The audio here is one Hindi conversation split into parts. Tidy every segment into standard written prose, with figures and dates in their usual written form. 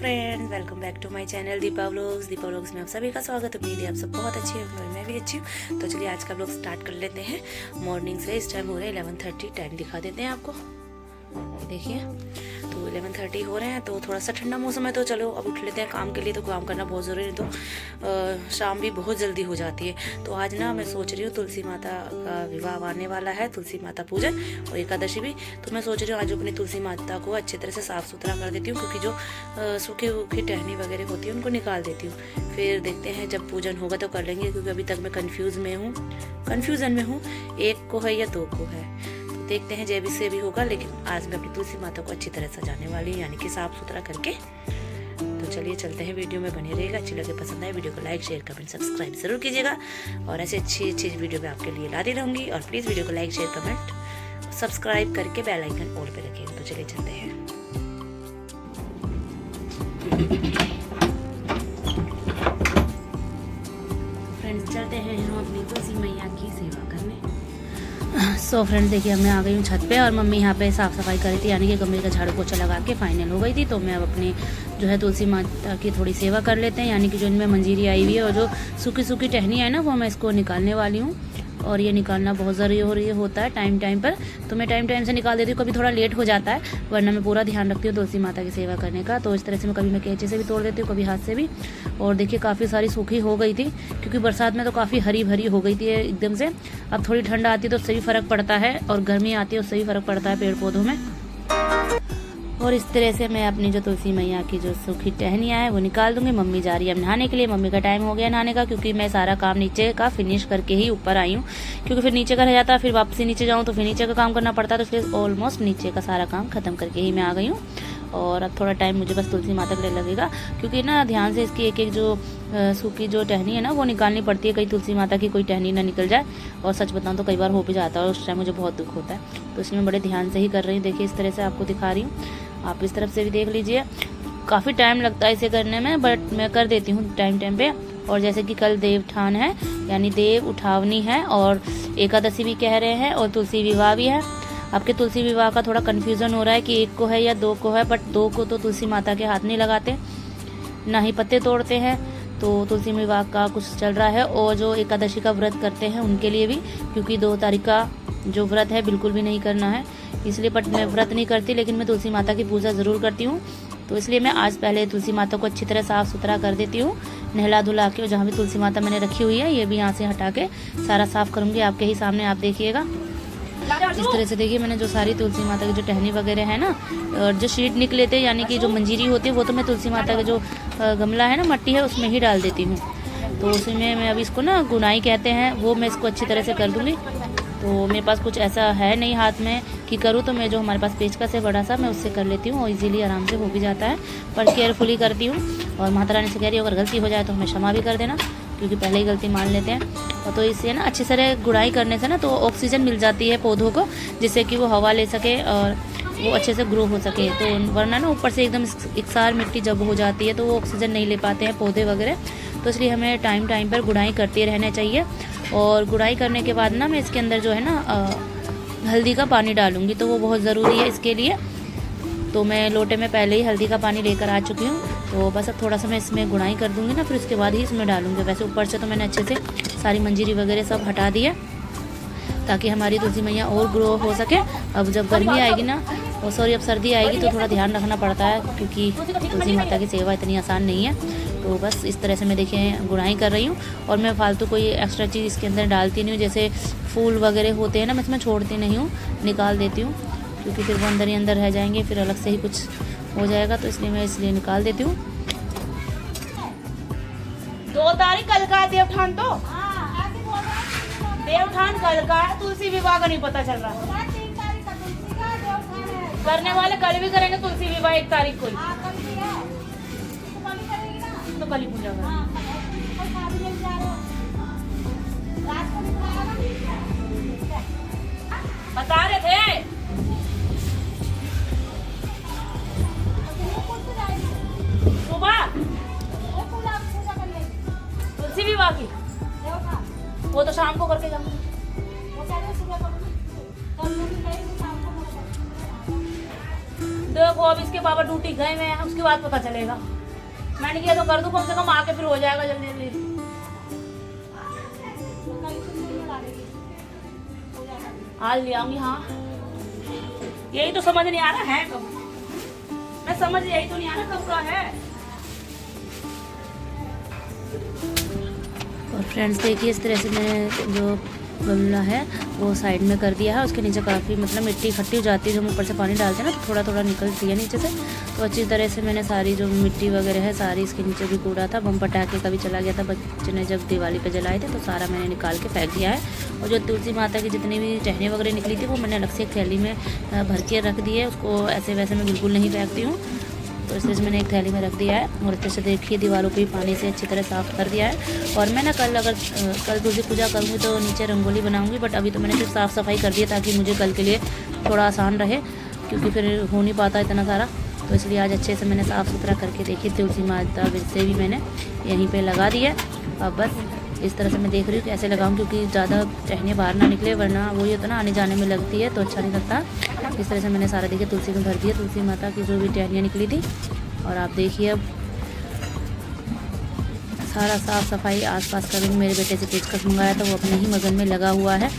Friends, welcome back to my channel Deepa vlogs में आप सभी का स्वागत है। उम्मीद है आप सब बहुत अच्छे हैं और मैं भी अच्छी हूँ। तो चलिए आज का व्लॉग स्टार्ट कर लेते हैं। मॉर्निंग से इस टाइम हो रहे हैं 11:30। टाइम दिखा देते हैं आपको, देखिए तो 11:30 हो रहे हैं। तो थोड़ा सा ठंडा मौसम है तो चलो अब उठ लेते हैं काम के लिए। तो काम करना बहुत ज़रूरी है, तो शाम भी बहुत जल्दी हो जाती है। तो आज ना मैं सोच रही हूँ तुलसी माता का विवाह आने वाला है, तुलसी माता पूजन और एकादशी भी। तो मैं सोच रही हूँ आज अपनी तुलसी माता को अच्छी तरह से साफ़ सुथरा कर देती हूँ, क्योंकि जो सूखी सूखी टहनी वगैरह होती है उनको निकाल देती हूँ। फिर देखते हैं जब पूजन होगा तो कर लेंगे, क्योंकि अभी तक मैं कन्फ्यूज़न में हूँ एक को है या दो को है। देखते हैं जैसे से भी होगा, लेकिन आज मैं अपनी तुलसी माता को अच्छी तरह सजाने वाली हूँ, यानी कि साफ सुथरा करके। तो चलिए चलते हैं, वीडियो में बने रहेगा। अच्छी लगे पसंद आए वीडियो को लाइक शेयर कमेंट सब्सक्राइब जरूर कीजिएगा, और ऐसे अच्छी वीडियो मैं आपके लिए लाती रहूँगी। और प्लीज़ वीडियो को लाइक शेयर कमेंट सब्सक्राइब करके बेल आइकन ऑल पे रखिएगा। तो चलिए चलते हैं। फ्रेंड्स चलते हैं हम अपनी तुलसी मैया की सेवा करने। सो फ्रेंड्स देखिए, मैं आ गई हूँ छत पे और मम्मी यहाँ पे साफ़ सफाई कर रही थी, यानी कि कमरे का झाड़ू पोछा लगा के फाइनल हो गई थी। तो मैं अब अपनी जो है तुलसी माता की थोड़ी सेवा कर लेते हैं, यानी कि जो इनमें मंजीरी आई हुई है और जो सूखी सूखी टहनी है ना, वो मैं इसको निकालने वाली हूँ। और ये निकालना बहुत ज़रूरी होता है टाइम पर। तो मैं टाइम से निकाल देती हूँ, कभी थोड़ा लेट हो जाता है, वरना मैं पूरा ध्यान रखती हूँ तुलसी माता की सेवा करने का। तो इस तरह से मैं कभी कैंची से भी तोड़ देती हूँ, कभी हाथ से भी। और देखिए काफ़ी सारी सूखी हो गई थी, क्योंकि बरसात में तो काफ़ी हरी भरी हो गई थी एकदम से। अब थोड़ी ठंड आती है तो उससे भी फ़र्क पड़ता है, और गर्मी आती है उससे भी फ़र्क पड़ता है पेड़ पौधों में। और इस तरह से मैं अपनी जो तुलसी मैया की जो सूखी टहनियाँ है वो निकाल दूंगी। मम्मी जा रही है अब नहाने के लिए। मम्मी का टाइम हो गया नहाने का, क्योंकि मैं सारा काम नीचे का फिनिश करके ही ऊपर आई हूँ, क्योंकि फिर नीचे का रह जाता है, फिर वापसी नीचे जाऊँ तो फिर नीचे का काम करना पड़ता है। तो इसलिए ऑलमोस्ट नीचे का सारा काम खत्म करके ही मैं आ गई हूँ। और अब थोड़ा टाइम मुझे बस तुलसी माता के लिए लगेगा, क्योंकि ना ध्यान से इसकी एक जो सूखी जो टहनी है ना वो निकालनी पड़ती है, कहीं तुलसी माता की कोई टहनी ना निकल जाए। और सच बताऊँ तो कई बार हो भी जाता है और उस टाइम मुझे बहुत दुख होता है। तो इसलिए मैं बड़े ध्यान से ही कर रही हूँ। देखिए इस तरह से आपको दिखा रही हूँ, आप इस तरफ से भी देख लीजिए। काफ़ी टाइम लगता है इसे करने में, बट मैं कर देती हूँ टाइम पे। और जैसे कि कल देवठान है, यानी देव उठावनी है, और एकादशी भी कह रहे हैं, और तुलसी विवाह भी है। आपके तुलसी विवाह का थोड़ा कन्फ्यूज़न हो रहा है कि एक को है या दो को है, बट दो को तो तुलसी माता के हाथ नहीं लगाते, ना ही पत्ते तोड़ते हैं। तो तुलसी विवाह का कुछ चल रहा है। और जो एकादशी का व्रत करते हैं उनके लिए भी, क्योंकि 2 तारीख का जो व्रत है बिल्कुल भी नहीं करना है, इसलिए। बट मैं व्रत नहीं करती, लेकिन मैं तुलसी माता की पूजा ज़रूर करती हूँ। तो इसलिए मैं आज पहले तुलसी माता को अच्छी तरह साफ़ सुथरा कर देती हूँ, नहला धुला के। और जहाँ भी तुलसी माता मैंने रखी हुई है ये भी यहाँ से हटा के सारा साफ़ करूँगी आपके ही सामने, आप देखिएगा। इस तरह से देखिए मैंने जो सारी तुलसी माता की जो टहनी वगैरह है ना, और जो शीट निकले थे, यानी कि जो मंजीरी होती है, वो तो मैं तुलसी माता का जो गमला है ना, मट्टी है, उसमें ही डाल देती हूँ। तो उसमें मैं अभी इसको ना गुनाई कहते हैं, वो मैं इसको अच्छी तरह से कर दूँगी। तो मेरे पास कुछ ऐसा है नहीं हाथ में कि करूँ, तो मैं जो हमारे पास पेचकस है बड़ा सा, मैं उससे कर लेती हूँ, और इजीली आराम से हो भी जाता है। पर केयरफुली करती हूँ। और माता रानी से कह रही हूँ अगर गलती हो जाए तो हमें क्षमा भी कर देना, क्योंकि पहले ही गलती मान लेते हैं। और तो इससे ना अच्छी तरह गुड़ाई करने से ना तो ऑक्सीजन मिल जाती है पौधों को, जिससे कि वो हवा ले सके और वो अच्छे से ग्रो हो सके। तो वरना ना ऊपर से एकदम एकसार मिट्टी जब हो जाती है तो वो ऑक्सीजन नहीं ले पाते हैं पौधे वगैरह। तो इसलिए हमें टाइम पर गुड़ाई करते रहना चाहिए। और गुड़ाई करने के बाद ना मैं इसके अंदर जो है ना हल्दी का पानी डालूँगी, तो वो बहुत ज़रूरी है इसके लिए। तो मैं लोटे में पहले ही हल्दी का पानी लेकर आ चुकी हूँ। तो बस अब थोड़ा सा मैं इसमें गुड़ाई कर दूँगी ना, फिर उसके बाद ही इसमें डालूँगी। वैसे ऊपर से तो मैंने अच्छे से सारी मंजीरी वगैरह सब हटा दी है, ताकि हमारी तुलसी मैया और ग्रो हो सके। अब जब गर्मी आएगी ना, और अब सर्दी आएगी, तो थोड़ा ध्यान रखना पड़ता है, क्योंकि तुलसी माता की सेवा इतनी आसान नहीं है। तो बस इस तरह से मैं देखिए गुड़ाई कर रही हूँ। और मैं फालतू कोई एक्स्ट्रा चीज़ इसके अंदर डालती नहीं हूँ, जैसे फूल वगैरह होते हैं ना, मैं इसमें छोड़ती नहीं हूँ, निकाल देती हूँ, क्योंकि फिर वो अंदर ही अंदर रह जाएंगे, फिर अलग से ही कुछ हो जाएगा। तो इसलिए मैं निकाल देती हूँ। 2 तारीख कल का देवठान, तो देवठान कल का है, तुलसी विवाह का नहीं पता चल रहा। करने वाले कल भी करेंगे तुलसी विवाह 1 तारीख को, तो कल ही पूजा करेंगे। बता रहे थे सुबह तुलसी विवाह की, वो तो शाम को करके जाऊंगी। देखो देखो अब इसके पापा ड्यूटी गए हुए हैं, उसके बाद पता चलेगा। मैंने किया तो कर दूं, कम से कम आके फिर हो जाएगा जल्दी जल्दी। आज ले आऊंगी। हाँ यही तो समझ नहीं आ रहा है कब, मैं समझ यही तो नहीं आ रहा कब का है। और फ्रेंड्स देखिए इस तरह से मैंने जो गमला है वो साइड में कर दिया है। उसके नीचे काफ़ी मतलब मिट्टी इकट्ठी हो जाती है, जब ऊपर से पानी डालते हैं ना तो थोड़ा थोड़ा निकलती है नीचे से। तो अच्छी तरह से मैंने सारी जो मिट्टी वगैरह है सारी इसके नीचे भी कूड़ा था, बम पटाखे का भी चला गया था, बच्चे ने जब दिवाली पे जलाए थे तो सारा मैंने निकाल के फेंक दिया है। और जो तुलसी माता की जितनी भी टहनी वगैरह निकली थी वो मैंने अलग से एक थैली में भर के रख दी है। उसको ऐसे वैसे मैं बिल्कुल नहीं फेंकती हूँ, तो इस तरह से मैंने एक थैली में रख दिया है। और इस तरह से देखिए दीवारों पे पानी से अच्छी तरह साफ़ कर दिया है। और मैं ना कल तुलसी पूजा करूँगी तो नीचे रंगोली बनाऊँगी, बट अभी तो मैंने सिर्फ साफ़ सफाई कर दी है ताकि मुझे कल के लिए थोड़ा आसान रहे, क्योंकि फिर हो नहीं पाता इतना सारा। तो इसलिए आज अच्छे से मैंने साफ़ सुथरा करके देखिए तुलसी माता से भी मैंने यहीं पर लगा दी है। अब बस इस तरह से मैं देख रही हूँ कैसे लगाऊँ, क्योंकि ज़्यादा टहनियाँ बाहर ना निकले, वरना वो ये तो ना आने जाने में लगती है तो अच्छा नहीं लगता। इस तरह से मैंने सारा देखिए तुलसी में भर दिया, तुलसी माता की जो भी टहनियाँ निकली थी। और आप देखिए अब सारा साफ़ सफाई आसपास करूँगी। मेरे बेटे से पेचकस मंगाया था, वो अपने ही मगन में लगा हुआ है।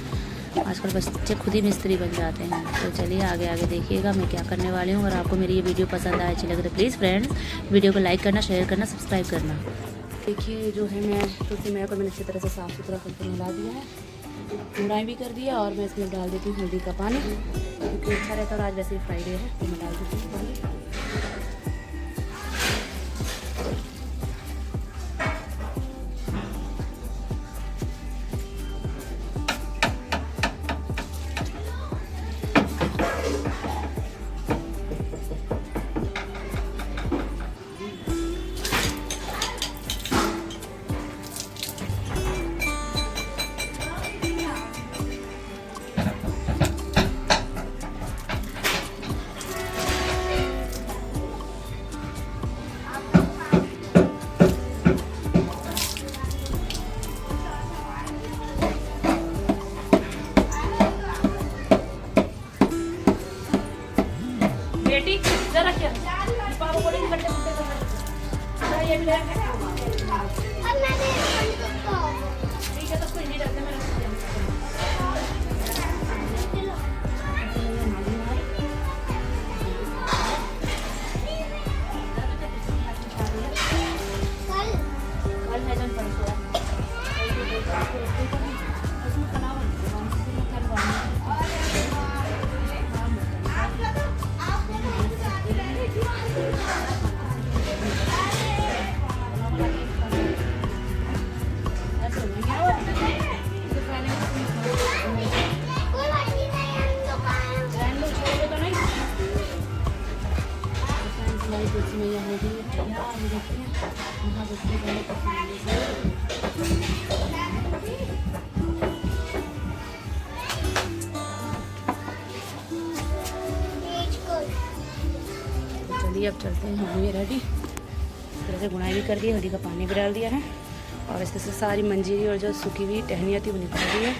आजकल बच्चे खुद ही मिस्त्री बन जाते हैं। तो चलिए आगे आगे देखिएगा मैं क्या करने वाली हूँ। और आपको मेरी ये वीडियो पसंद आए, अच्छी लगे तो प्लीज़ फ्रेंड्स वीडियो को लाइक करना, शेयर करना, सब्सक्राइब करना। देखिए जो है मैं तुलसी मैया को मैंने अच्छी तरह से साफ़ सुथरा करके मिला दिया है, गुड़ाई भी कर दिया। और मैं इसमें डाल देती हूँ हल्दी का पानी, क्योंकि अच्छा रहता है। और आज वैसे ही फ्राइडे है तो मैं डाल देती हूँ पानी। बेटी जरा क्या पापा बोलेंगे खट्टे खट्टे करना, ये भी है। ठीक है तो कोई नहीं रहता, मैं रख देती तुलसी मैया हो गई है। देखते हैं यहाँ देखते चलिए अब चलते हैं। हो गई रेडी। इस तरह से गुनाई भी कर दी, हल्दी का पानी भी डाल दिया है। और इस तरह से सारी मंजीरी और जो सूखी हुई टहनियाँ थी वो निकाल दी है।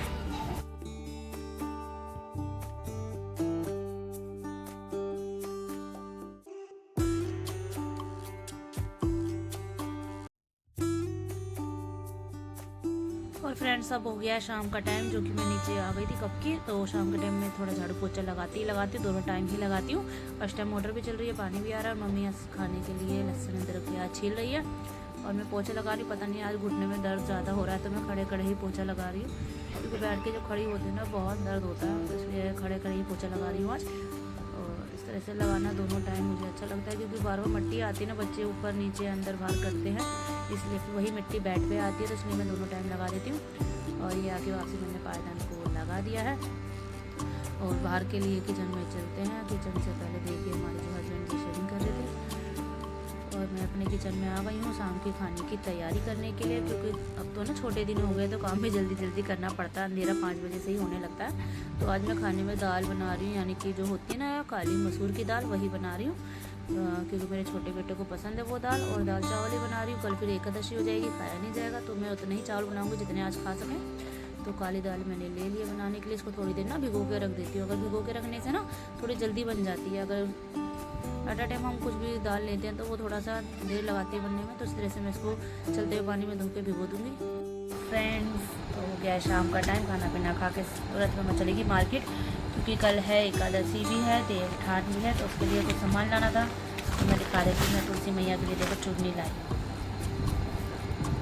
और फ्रेंड्स अब हो गया है शाम का टाइम, जो कि मैं नीचे आ गई थी कब की। तो शाम के टाइम में थोड़ा झाड़ू पोछा लगाती हूँ, दोनों टाइम ही लगाती हूँ। फर्स्ट टाइम मोटर भी चल रही है, पानी भी आ रहा है। मम्मी आज खाने के लिए लहसुन अदरक प्याज छील रही है और मैं पोछा लगा रही हूँ। पता नहीं आज घुटने में दर्द ज़्यादा हो रहा है तो मैं खड़े खड़े ही पोछा लगा रही हूँ, क्योंकि बैठ के जब खड़ी होती है ना बहुत दर्द होता है, तो इसलिए खड़े खड़े ही पोछा लगा रही हूँ आज। और इस तरह से लगाना दोनों टाइम मुझे अच्छा लगता है, क्योंकि बार बार मिट्टी आती है ना, बच्चे ऊपर नीचे अंदर बाहर करते हैं, इसलिए फिर वही मिट्टी बेड पे आती है, तो इसलिए मैं दोनों टाइम लगा देती हूँ। और ये आके वापसी मैंने पायदान को लगा दिया है। और बाहर के लिए किचन में चलते हैं। किचन से पहले देखिए हमारे जो हस्बैंड जी शेविंग कर रहे थे और मैं अपने किचन में आ गई हूँ शाम के खाने की तैयारी करने के लिए, क्योंकि अब तो ना छोटे दिन हो गए तो काम भी जल्दी जल्दी करना पड़ता है। अंधेरा 5 बजे से ही होने लगता है। तो आज मैं खाने में दाल बना रही हूँ, यानी कि जो होती है ना काली मसूर की दाल, वही बना रही हूँ, क्योंकि मेरे छोटे बेटे को पसंद है वो दाल। और दाल चावल ही बना रही हूँ, कल फिर एकादशी हो जाएगी, खाया नहीं जाएगा, तो मैं उतने ही चावल बनाऊँगी जितने आज खा सकें। तो काली दाल मैंने ले लिया बनाने के लिए। इसको थोड़ी देर ना भिगो के रख देती हूँ। अगर भिगो के रखने से ना थोड़ी जल्दी बन जाती है, अगर एट अ टाइम हम कुछ भी दाल लेते हैं तो वो थोड़ा सा देर लगाती है बनने में, तो इस तरह से मैं इसको चलते हुए पानी में धो के भिगो दूँगी। फ्रेंड्स, तो हो गया शाम का टाइम, खाना पीना खा के तुरंत में मैं चलेगी मार्केट, क्योंकि कल है एकादशी भी है, देव ठाट भी है, तो उसके लिए कुछ सामान लाना था। तो मैं दिखा देती हूँ, मैं तुलसी मैया के लिए देखो चूड़नी लाई।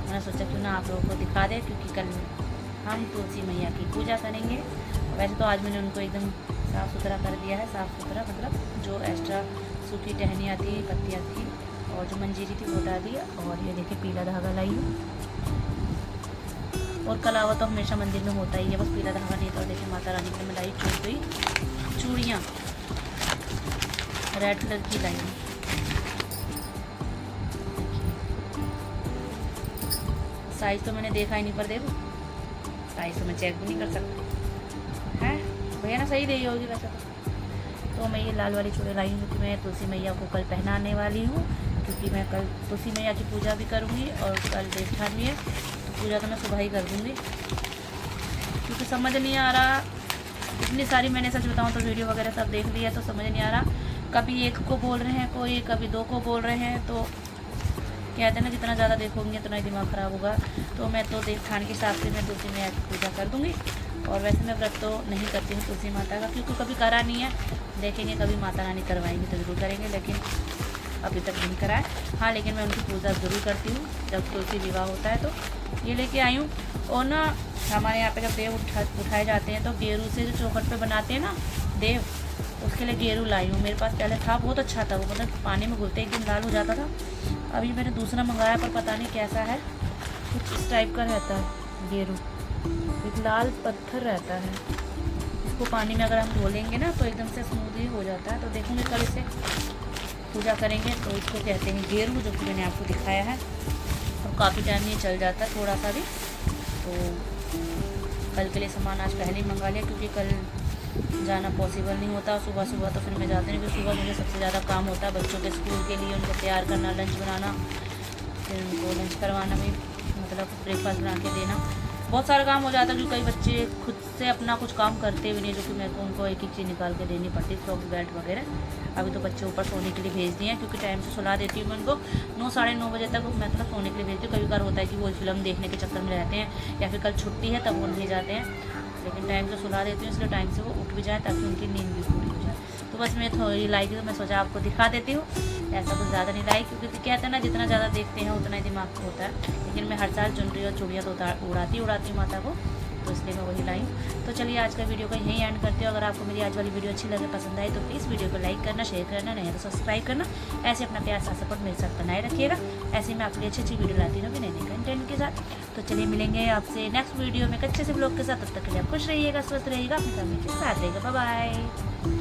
मैंने सोचा क्यों ना आप लोगों को दिखा दे, क्योंकि कल हम तुलसी मैया की पूजा करेंगे। वैसे तो आज मैंने उनको एकदम साफ़ सुथरा कर दिया है, साफ़ सुथरा मतलब जो एक्स्ट्रा सूखी टहनियाँ थी, पत्तियाँ थी और जो मंजीरी थी वो हटा दी। और ये देखिए पीला धागा लाई हूँ, और कलावा तो हमेशा मंदिर में होता ही है, बस पीला धागा नहीं था। देखिए माता रानी के मैं लाई चूड़ियाँ रेड कलर की लाई हूँ। साइज़ तो मैंने देखा ही नहीं, पर देखो साइज़ तो मैं चेक भी नहीं कर सकती है भैया ना, सही रही होगी वैसे तो मैं ये लाल वाली चूड़ी लाई हूँ, क्योंकि मैं तुलसी मैया को कल पहनाने वाली हूँ, क्योंकि मैं कल तुलसी मैया की पूजा भी करूँगी और कल देवठान भी है, तो पूजा तो मैं सुबह ही कर दूँगी। क्योंकि समझ नहीं आ रहा, इतनी सारी मैंने सच बताऊँ तो वीडियो वगैरह सब देख लिया, तो समझ नहीं आ रहा, कभी एक को बोल रहे हैं कोई, कभी दो को बोल रहे हैं। तो कहते हैं ना जितना ज़्यादा देखोगे उतना ही दिमाग ख़राब होगा। तो मैं तो देवठान के हिसाब से मैं तुलसी मैया की पूजा कर दूँगी। और वैसे मैं व्रत तो नहीं करती हूँ तुलसी माता का, क्योंकि कभी करा नहीं है, देखेंगे कभी माता रानी करवाएंगे तो ज़रूर करेंगे, लेकिन अभी तक नहीं कराए। हाँ, लेकिन मैं उनकी पूजा ज़रूर करती हूँ जब तुलसी विवाह होता है। तो ये लेके आई हूँ। और ना हमारे यहाँ पे जब देव उठाए जाते हैं तो गेरू से जो चौखट पे बनाते हैं ना देव, उसके लिए गेरू लाई हूँ। मेरे पास पहले था, बहुत अच्छा था वो, मतलब पानी में घुलते एकदम लाल हो जाता था। अभी मैंने दूसरा मंगाया, पर पता नहीं कैसा है, कुछ इस टाइप का रहता है गेरू, एक लाल पत्थर रहता है। इसको पानी में अगर हम धो लेंगे ना तो एकदम से स्मूथ ही हो जाता है। तो देखूँगी कल इसे पूजा करेंगे तो इसको कहते हैं गेरू, जो कि मैंने आपको दिखाया है। और काफ़ी टाइम ये चल जाता है थोड़ा सा भी। तो कल के लिए सामान आज पहले ही मंगा लिया, क्योंकि कल जाना पॉसिबल नहीं होता सुबह सुबह, तो फिर मैं जाती नहीं, क्योंकि सुबह मुझे सबसे ज़्यादा काम होता है बच्चों के स्कूल के लिए, उनको तैयार करना, लंच बनाना, फिर उनको लंच करवाना भी, मतलब ब्रेकफास्ट बना के देना, बहुत सारा काम हो जाता है। जो कई बच्चे खुद से अपना कुछ काम करते भी नहीं, जो कि मेरे को उनको एक एक चीज़ निकाल के देनी पड़ती, फ्रॉक बेल्ट वगैरह। अभी तो बच्चे ऊपर सोने के लिए भेज दिए हैं, क्योंकि टाइम से सुला देती हूँ मैं उनको 9 साढ़े 9 बजे तक मैं थोड़ा सोने के लिए भेजती हूँ। कभी बार होता है कि वो फिल्म देखने के चक्कर में रहते हैं, या फिर कल छुट्टी है तब वो नहीं जाते हैं, लेकिन टाइम से सुला देती हूँ, इसलिए टाइम से वो उठ भी जाए ताकि उनकी नींद भी पूरी हो जाए। तो बस मैं थोड़ी लाई थी, तो मैं सोचा आपको दिखा देती हूँ। ऐसा कुछ ज़्यादा नहीं लाई, क्योंकि कहते हैं ना जितना ज़्यादा देखते हैं उतना ही दिमाग होता है। लेकिन मैं हर साल चुनरी और चूड़ियाँ तो उड़ाती हूँ माता को, तो इसलिए मैं वही लाई। तो चलिए आज का वीडियो को यहीं एंड करती हूँ। अगर आपको मेरी आज वाली वीडियो अच्छी लगे, पसंद आई, तो प्लीज़ वीडियो को लाइक करना, शेयर करना, नहीं तो सब्सक्राइब करना। ऐसे अपना प्यार साथ सपोर्ट मेरे साथ बनाए रखिएगा। ऐसे मैं आपके लिए अच्छी अच्छी वीडियो लाती रहूँगी नए नए कंटेंट के साथ। तो चलिए मिलेंगे आपसे नेक्स्ट वीडियो में अच्छे से ब्लॉग के साथ। तब तक के लिए आप खुश रहिएगा, स्वस्थ रहिएगा, अपनी फैमिली के साथ रहिएगा। Bye bye.